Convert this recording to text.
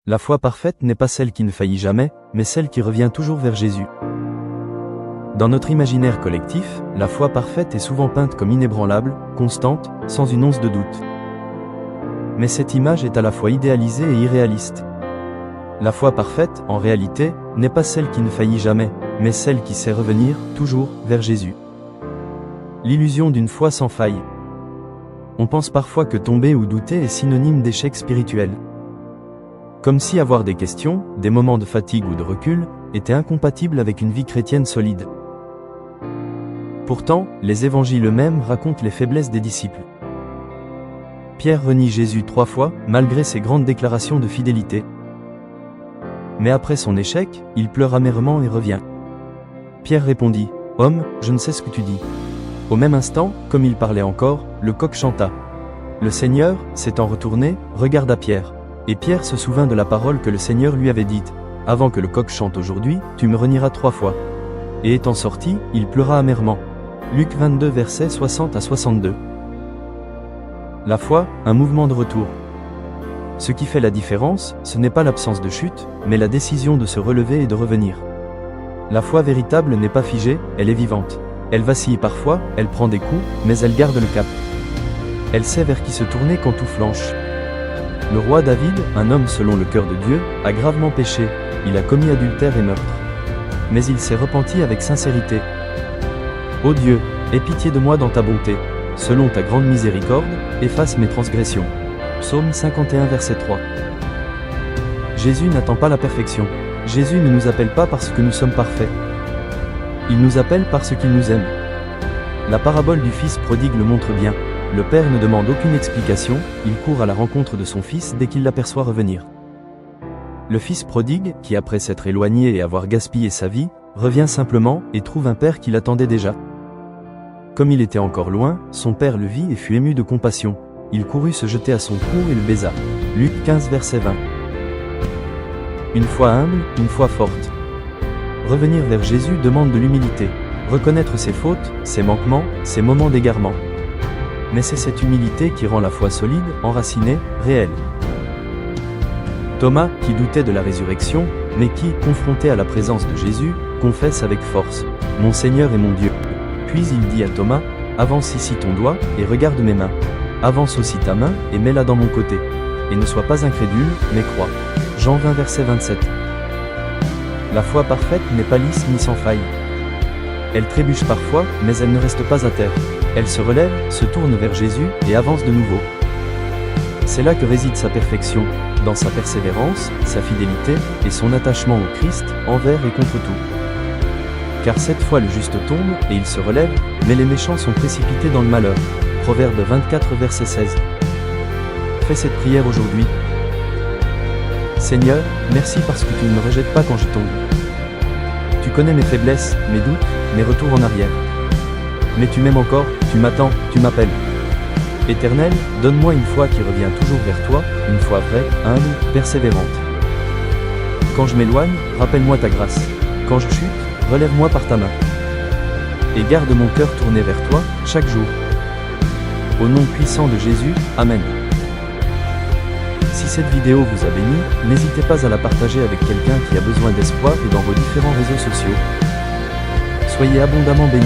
La foi parfaite n'est pas celle qui ne faillit jamais, mais celle qui revient toujours vers Jésus. Dans notre imaginaire collectif, la foi parfaite est souvent peinte comme inébranlable, constante, sans une once de doute. Mais cette image est à la fois idéalisée et irréaliste. La foi parfaite, en réalité, n'est pas celle qui ne faillit jamais, mais celle qui sait revenir, toujours, vers Jésus. L'illusion d'une foi sans faille. On pense parfois que tomber ou douter est synonyme d'échec spirituel. Comme si avoir des questions, des moments de fatigue ou de recul, était incompatible avec une vie chrétienne solide. Pourtant, les évangiles eux-mêmes racontent les faiblesses des disciples. Pierre renie Jésus 3 fois, malgré ses grandes déclarations de fidélité. Mais après son échec, il pleure amèrement et revient. Pierre répondit, « Homme, je ne sais ce que tu dis. » Au même instant, comme il parlait encore, le coq chanta. Le Seigneur, s'étant retourné, regarda Pierre. Et Pierre se souvint de la parole que le Seigneur lui avait dite, « Avant que le coq chante aujourd'hui, tu me renieras 3 fois. » Et étant sorti, il pleura amèrement. Luc 22 versets 60 à 62. La foi, un mouvement de retour. Ce qui fait la différence, ce n'est pas l'absence de chute, mais la décision de se relever et de revenir. La foi véritable n'est pas figée, elle est vivante. Elle vacille parfois, elle prend des coups, mais elle garde le cap. Elle sait vers qui se tourner quand tout flanche. Le roi David, un homme selon le cœur de Dieu, a gravement péché, il a commis adultère et meurtre. Mais il s'est repenti avec sincérité. Ô Dieu, aie pitié de moi dans ta bonté, selon ta grande miséricorde, efface mes transgressions. Psaume 51 verset 3. Jésus n'attend pas la perfection. Jésus ne nous appelle pas parce que nous sommes parfaits. Il nous appelle parce qu'il nous aime. La parabole du fils prodigue le montre bien. Le père ne demande aucune explication, il court à la rencontre de son fils dès qu'il l'aperçoit revenir. Le fils prodigue, qui après s'être éloigné et avoir gaspillé sa vie, revient simplement et trouve un père qui l'attendait déjà. Comme il était encore loin, son père le vit et fut ému de compassion. Il courut se jeter à son cou et le baisa. Luc 15 verset 20. Une foi humble, une foi forte. Revenir vers Jésus demande de l'humilité. Reconnaître ses fautes, ses manquements, ses moments d'égarement. Mais c'est cette humilité qui rend la foi solide, enracinée, réelle. Thomas, qui doutait de la résurrection, mais qui, confronté à la présence de Jésus, confesse avec force, « Mon Seigneur et mon Dieu ». Puis il dit à Thomas, « Avance ici ton doigt, et regarde mes mains. Avance aussi ta main, et mets-la dans mon côté. Et ne sois pas incrédule, mais crois. » Jean 20 verset 27. La foi parfaite n'est pas lisse ni sans faille. Elle trébuche parfois, mais elle ne reste pas à terre. Elle se relève, se tourne vers Jésus, et avance de nouveau. C'est là que réside sa perfection, dans sa persévérance, sa fidélité, et son attachement au Christ, envers et contre tout. Car 7 fois le juste tombe, et il se relève, mais les méchants sont précipités dans le malheur. Proverbe 24 verset 16. Fais cette prière aujourd'hui. Seigneur, merci parce que tu ne me rejettes pas quand je tombe. Tu connais mes faiblesses, mes doutes, mes retours en arrière. Mais tu m'aimes encore, tu m'attends, tu m'appelles. Éternel, donne-moi une foi qui revient toujours vers toi, une foi vraie, humble, persévérante. Quand je m'éloigne, rappelle-moi ta grâce. Quand je chute, relève-moi par ta main. Et garde mon cœur tourné vers toi, chaque jour. Au nom puissant de Jésus, Amen. Si cette vidéo vous a béni, n'hésitez pas à la partager avec quelqu'un qui a besoin d'espoir et dans vos différents réseaux sociaux. Soyez abondamment bénis.